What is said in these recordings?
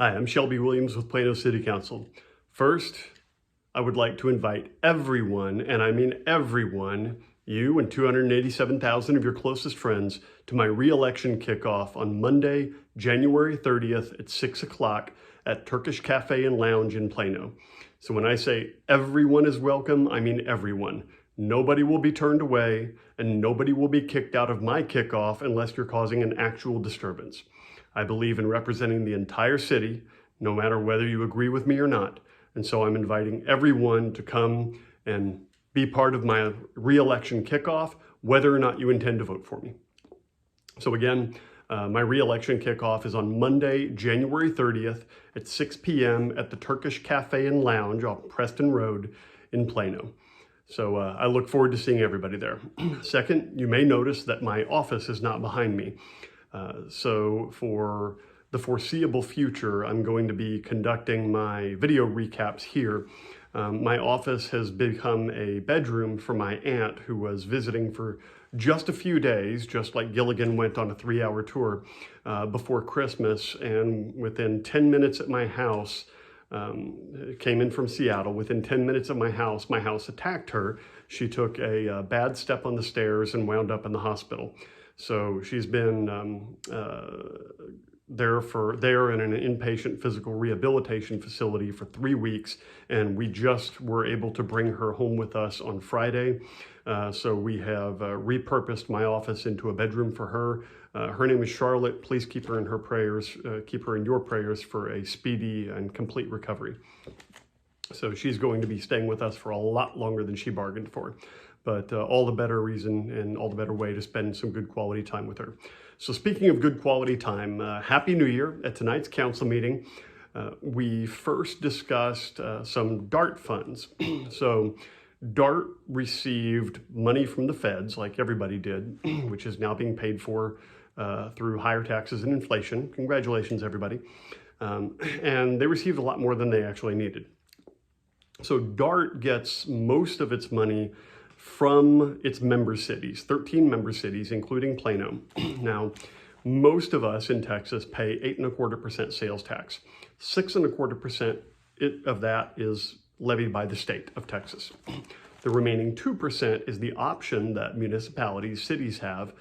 Hi, I'm Shelby Williams with Plano City Council. First, I would like to invite everyone, and I mean everyone, you and 287,000 of your closest friends, to my re-election kickoff on Monday, January 30th at 6 o'clock at Turkish Cafe and Lounge in Plano. So when I say everyone is welcome, I mean everyone. Nobody will be turned away, and nobody will be kicked out of my kickoff unless you're causing an actual disturbance. I believe in representing the entire city, no matter whether you agree with me or not. And so I'm inviting everyone to come and be part of my re-election kickoff, whether or not you intend to vote for me. So again, my re-election kickoff is on Monday, January 30th at 6 p.m. at the Turkish Cafe and Lounge off Preston Road in Plano. So I look forward to seeing everybody there. Second, you may notice that my office is not behind me. So for the foreseeable future, I'm going to be conducting my video recaps here. My office has become a bedroom for my aunt who was visiting for just a few days, just like Gilligan went on a 3-hour tour before Christmas, and within 10 minutes at my house, came in from Seattle. Within 10 minutes of my house attacked her. She took a bad step on the stairs and wound up in the hospital. So she's been there in an inpatient physical rehabilitation facility for 3 weeks, and we just were able to bring her home with us on Friday. So we have repurposed my office into a bedroom for her. Her name is Charlotte. Please keep her in her prayers, keep her in your prayers for a speedy and complete recovery. So she's going to be staying with us for a lot longer than she bargained for. But all the better reason and all the better way to spend some good quality time with her. So speaking of good quality time, Happy New Year. At tonight's council meeting, we first discussed some DART funds. So DART received money from the feds, like everybody did, which is now being paid for through higher taxes and inflation. Congratulations, everybody. And they received a lot more than they actually needed. So DART gets most of its money from its member cities, 13 member cities, including Plano. Now, most of us in Texas pay 8.25% sales tax. 6.25% of that is levied by the state of Texas. The remaining 2% is the option that municipalities, cities have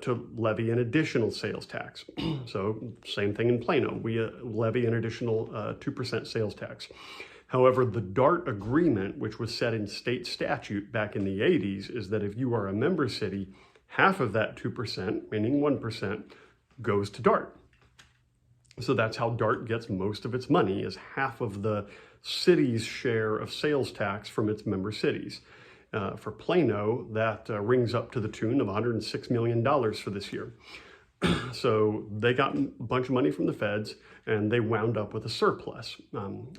to levy an additional sales tax. So same thing in Plano, we levy an additional 2% sales tax. However, the DART agreement, which was set in state statute back in the 80s, is that if you are a member city, half of that 2%, meaning 1%, goes to DART. So that's how DART gets most of its money, is half of the city's share of sales tax from its member cities. For Plano, that rings up to the tune of $106 million for this year. So they got a bunch of money from the feds, and they wound up with a surplus.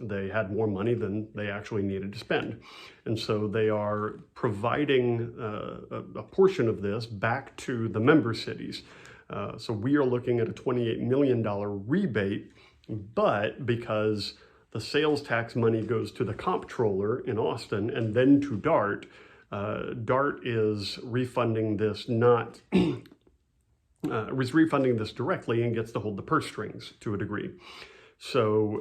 They had more money than they actually needed to spend. And so they are providing a portion of this back to the member cities. So we are looking at a $28 million rebate, but because the sales tax money goes to the comptroller in Austin and then to DART, DART is refunding this refunding this directly and gets to hold the purse strings to a degree. So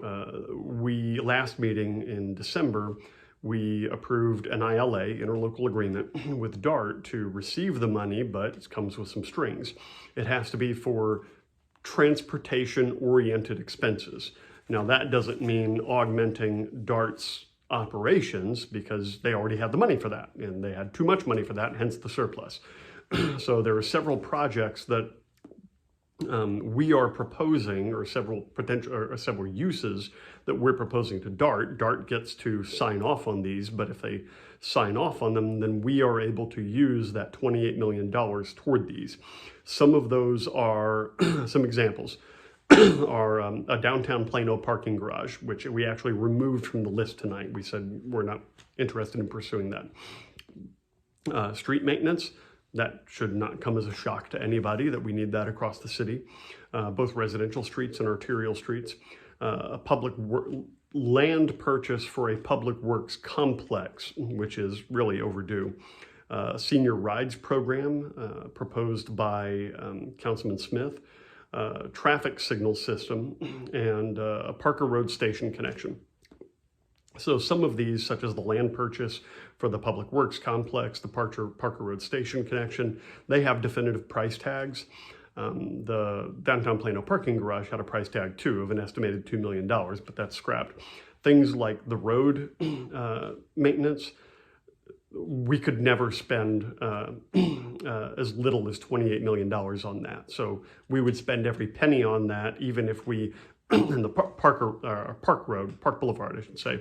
last meeting in December, we approved an ILA, interlocal agreement, with DART to receive the money, but it comes with some strings. It has to be for transportation-oriented expenses. Now that doesn't mean augmenting DART's operations, because they already had the money for that, and they had too much money for that, hence the surplus. So there are several projects that we are proposing, or several uses that we're proposing to DART. DART gets to sign off on these, but if they sign off on them, then we are able to use that $28 million toward these. Some of those are, some examples are a downtown Plano parking garage, which we actually removed from the list tonight. We said we're not interested in pursuing that. Street maintenance. That should not come as a shock to anybody that we need that across the city, both residential streets and arterial streets. A land purchase for a public works complex, which is really overdue. Senior rides program proposed by Councilman Smith. traffic signal system, and a Parker Road station connection. So some of these, such as the land purchase for the Public Works Complex, the Parker Road Station connection, they have definitive price tags. The downtown Plano parking garage had a price tag too of an estimated $2 million, but that's scrapped. Things like the road maintenance, we could never spend as little as $28 million on that. So we would spend every penny on that, even if we, and the Park Boulevard, I should say,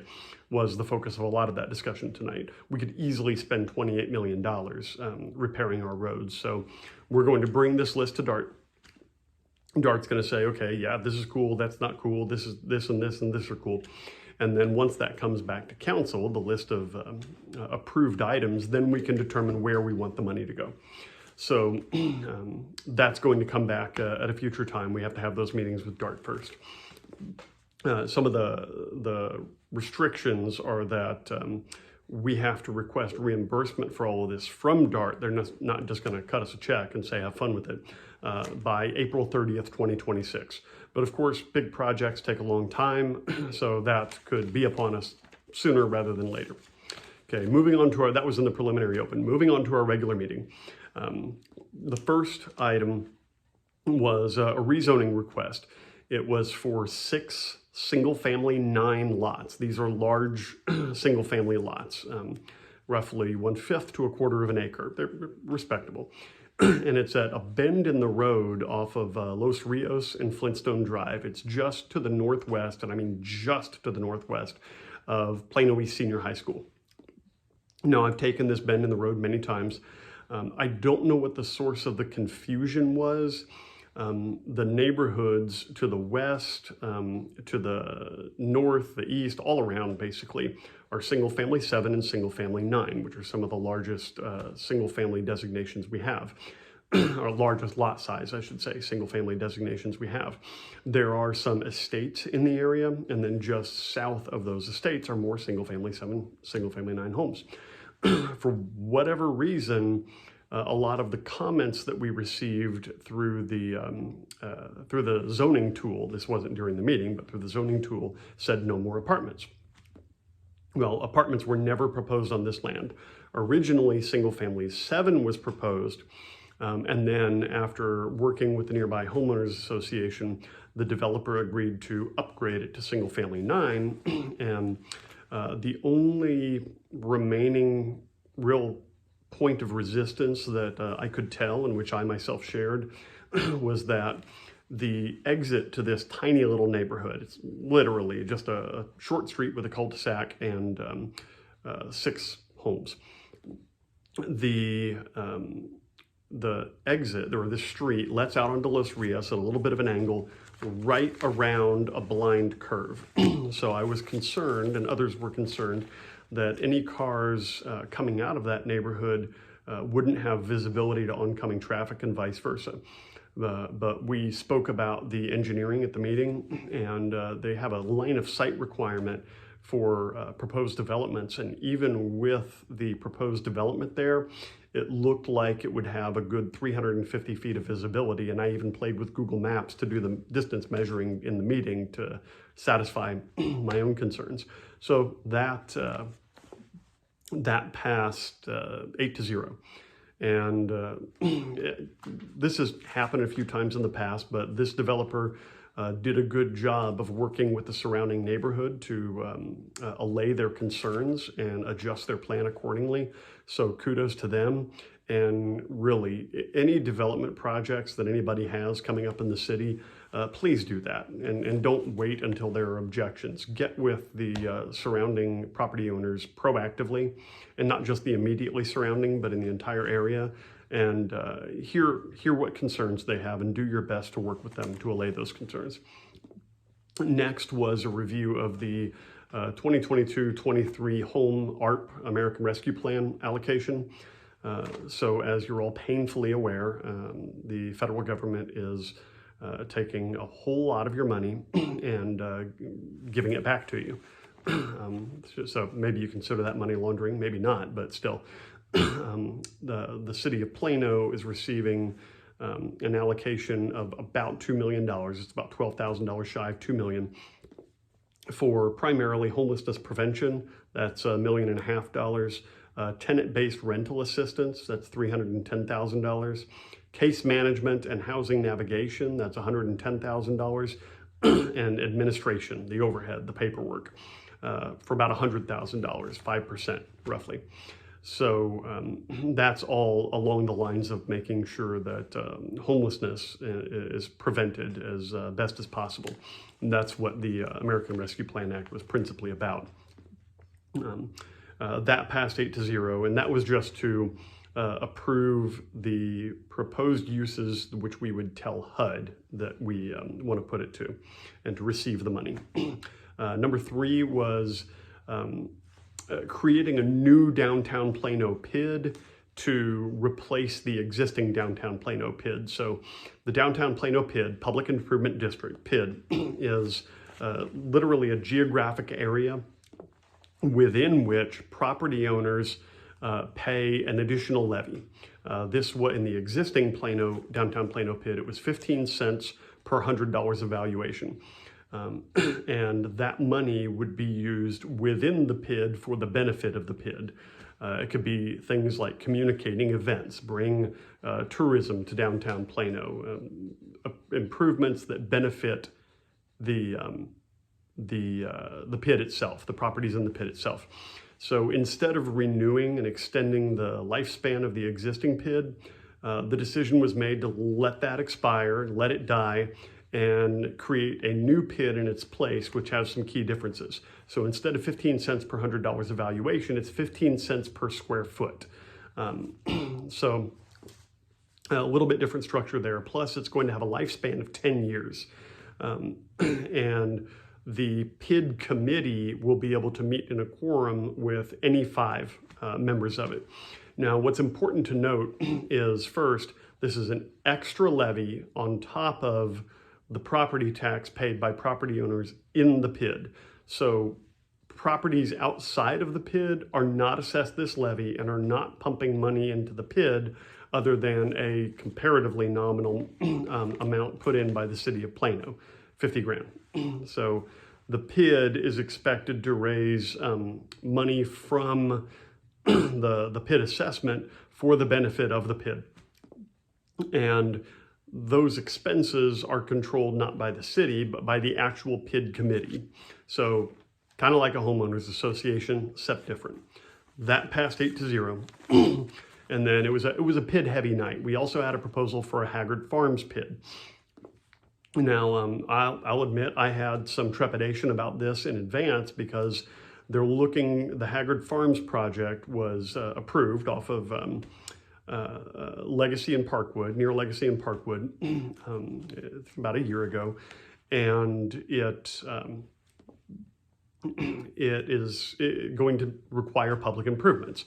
was the focus of a lot of that discussion tonight. We could easily spend $28 million repairing our roads. So we're going to bring this list to DART. DART's going to say, okay, yeah, this is cool, that's not cool, this is this and this and this are cool. And then once that comes back to council, the list of approved items, then we can determine where we want the money to go. So that's going to come back at a future time. We have to have those meetings with DART first. Some of the restrictions are that we have to request reimbursement for all of this from DART. They're not just going to cut us a check and say, have fun with it, by April 30th, 2026. But of course, big projects take a long time, so that could be upon us sooner rather than later. Okay, moving on to that was in the preliminary open. Moving on to our regular meeting. The first item was a rezoning request. It was for 6 single-family 9 lots. These are large single-family lots, roughly 1/5 to 1/4 of an acre. They're respectable. And it's at a bend in the road off of Los Rios and Flintstone Drive. It's just to the northwest, and I mean just to the northwest, of Plano East Senior High School. Now, I've taken this bend in the road many times. I don't know what the source of the confusion was. The neighborhoods to the west, to the north, the east, all around basically, are single-family 7 and single-family 9, which are some of the largest single-family designations we have, or largest lot size, I should say, single-family designations we have. There are some estates in the area, and then just south of those estates are more single-family 7, single-family 9 homes. For whatever reason, a lot of the comments that we received through the zoning tool, this wasn't during the meeting, but through the zoning tool, said no more apartments. Well, apartments were never proposed on this land. Originally, single family 7 was proposed, and then after working with the nearby homeowners association, the developer agreed to upgrade it to single family 9, and the only remaining real point of resistance that I could tell, and which I myself shared, was that the exit to this tiny little neighborhood, it's literally just a short street with a cul-de-sac and 6 homes. The exit, or this street, lets out onto Los Rios at a little bit of an angle, right around a blind curve. So I was concerned, and others were concerned, that any cars coming out of that neighborhood wouldn't have visibility to oncoming traffic and vice versa. But we spoke about the engineering at the meeting, and they have a line of sight requirement for proposed developments. And even with the proposed development there, it looked like it would have a good 350 feet of visibility. And I even played with Google Maps to do the distance measuring in the meeting to satisfy my own concerns. So that passed 8-0. And this has happened a few times in the past, but this developer did a good job of working with the surrounding neighborhood to allay their concerns and adjust their plan accordingly. So kudos to them. And really, any development projects that anybody has coming up in the city, please do that. And don't wait until there are objections. Get with the surrounding property owners proactively, and not just the immediately surrounding, but in the entire area, and hear what concerns they have and do your best to work with them to allay those concerns. Next was a review of the 2022-23 HOME-ARP, American Rescue Plan allocation. So as you're all painfully aware, the federal government is taking a whole lot of your money and giving it back to you. So maybe you consider that money laundering, maybe not, but still. The city of Plano is receiving an allocation of about $2 million. It's about $12,000 shy of $2 million for primarily homelessness prevention. That's $1.5 million. Tenant-based rental assistance, that's $310,000. Case management and housing navigation, that's $110,000. And administration, the overhead, the paperwork, for about $100,000, 5% roughly. So that's all along the lines of making sure that homelessness is prevented as best as possible. And that's what the American Rescue Plan Act was principally about. That passed 8-0, and that was just to approve the proposed uses which we would tell HUD that we want to put it to and to receive the money. Number 3 was creating a new downtown Plano PID to replace the existing downtown Plano PID. So the downtown Plano PID, Public Improvement District, PID, is literally a geographic area within which property owners pay an additional levy. This was in the existing downtown Plano PID, it was 15 cents per $100 of valuation. And that money would be used within the PID for the benefit of the PID. It could be things like communicating events, bring tourism to downtown Plano, improvements that benefit the PID itself, the properties in the PID itself. So instead of renewing and extending the lifespan of the existing PID, the decision was made to let that expire, let it die, and create a new PID in its place, which has some key differences. So instead of 15 cents per $100 of valuation, it's 15 cents per square foot. So a little bit different structure there. Plus, it's going to have a lifespan of 10 years. And the PID committee will be able to meet in a quorum with any 5 members of it. Now, what's important to note is, first, this is an extra levy on top of the property tax paid by property owners in the PID. So properties outside of the PID are not assessed this levy and are not pumping money into the PID other than a comparatively nominal amount put in by the city of Plano, 50 grand. So the PID is expected to raise money from the PID assessment for the benefit of the PID. And those expenses are controlled not by the city, but by the actual PID committee. So kind of like a homeowners association, except different. That passed 8-0. And then it was a PID heavy night. We also had a proposal for a Haggard Farms PID. Now, I'll admit I had some trepidation about this in advance because the Haggard Farms project was approved off of Legacy and Parkwood, near Legacy and Parkwood, about a year ago. And it is going to require public improvements,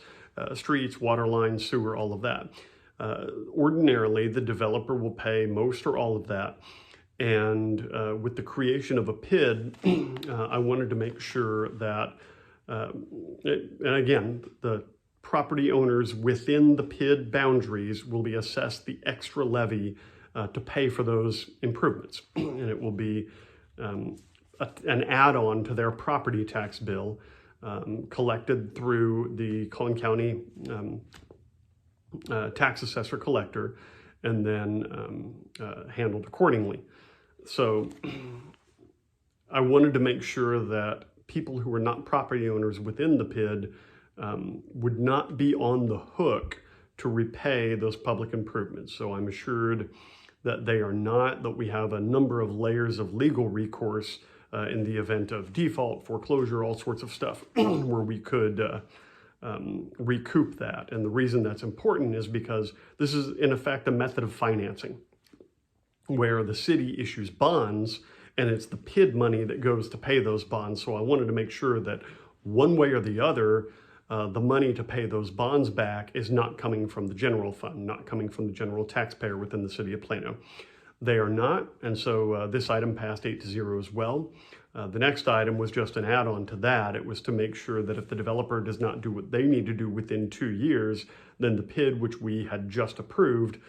streets, water lines, sewer, all of that. Ordinarily, the developer will pay most or all of that. And with the creation of a PID, I wanted to make sure that, and again, the property owners within the PID boundaries will be assessed the extra levy to pay for those improvements. And it will be an add-on to their property tax bill collected through the Collin County tax assessor collector and then handled accordingly. So I wanted to make sure that people who are not property owners within the PID would not be on the hook to repay those public improvements. So I'm assured that they are not, that we have a number of layers of legal recourse in the event of default, foreclosure, all sorts of stuff where we could recoup that. And the reason that's important is because this is in effect a method of financing where the city issues bonds and it's the PID money that goes to pay those bonds. So I wanted to make sure that one way or the other, the money to pay those bonds back is not coming from the general fund, not coming from the general taxpayer within the city of Plano. They are not, and so this item passed 8-0 as well. The next item was just an add-on to that. It was to make sure that if the developer does not do what they need to do within 2 years, then the PID, which we had just approved,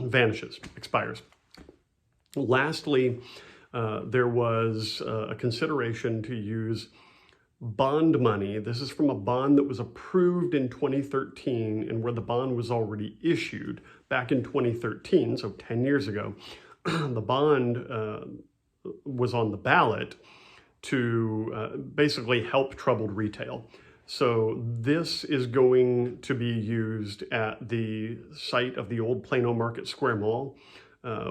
vanishes, expires. Lastly, there was a consideration to use bond money. This is from a bond that was approved in 2013 and where the bond was already issued back in 2013, so 10 years ago. The bond was on the ballot to basically help troubled retail. So this is going to be used at the site of the old Plano Market Square Mall,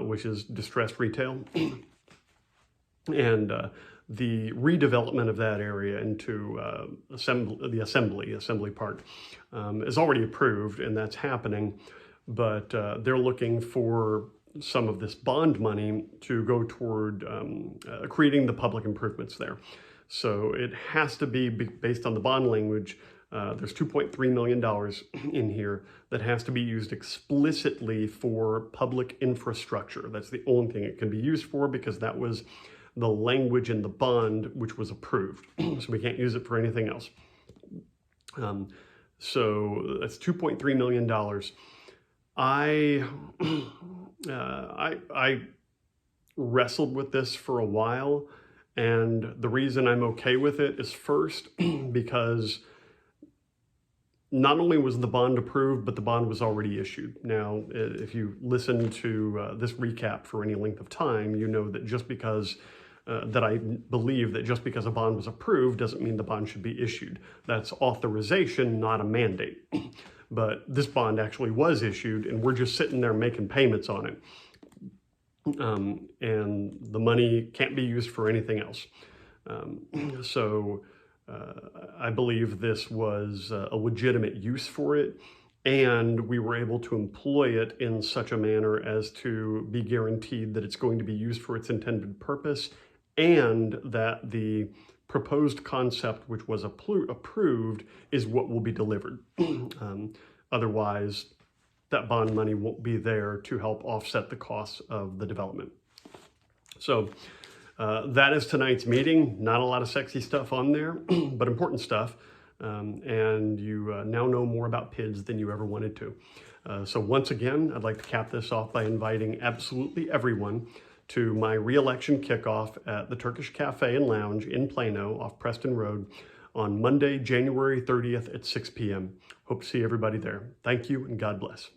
which is distressed retail. And the redevelopment of that area into the assembly part is already approved, and that's happening. But they're looking for some of this bond money to go toward creating the public improvements there. So it has to be based on the bond language. There's $2.3 million in here that has to be used explicitly for public infrastructure. That's the only thing it can be used for, because that was the language in the bond which was approved. So we can't use it for anything else. So that's $2.3 million. I wrestled with this for a while, and the reason I'm okay with it is, first, because not only was the bond approved, but the bond was already issued. Now, if you listen to this recap for any length of time, you know that just because that I believe that just because a bond was approved doesn't mean the bond should be issued. That's authorization, not a mandate. But this bond actually was issued, and we're just sitting there making payments on it. And the money can't be used for anything else. So I believe this was a legitimate use for it, and we were able to employ it in such a manner as to be guaranteed that it's going to be used for its intended purpose, and that the proposed concept, which was approved, is what will be delivered. Otherwise, that bond money won't be there to help offset the costs of the development. So that is tonight's meeting. Not a lot of sexy stuff on there, but important stuff. And you now know more about PIDs than you ever wanted to. So once again, I'd like to cap this off by inviting absolutely everyone to my re-election kickoff at the Turkish Cafe and Lounge in Plano off Preston Road on Monday, January 30th at 6 p.m. Hope to see everybody there. Thank you, and God bless.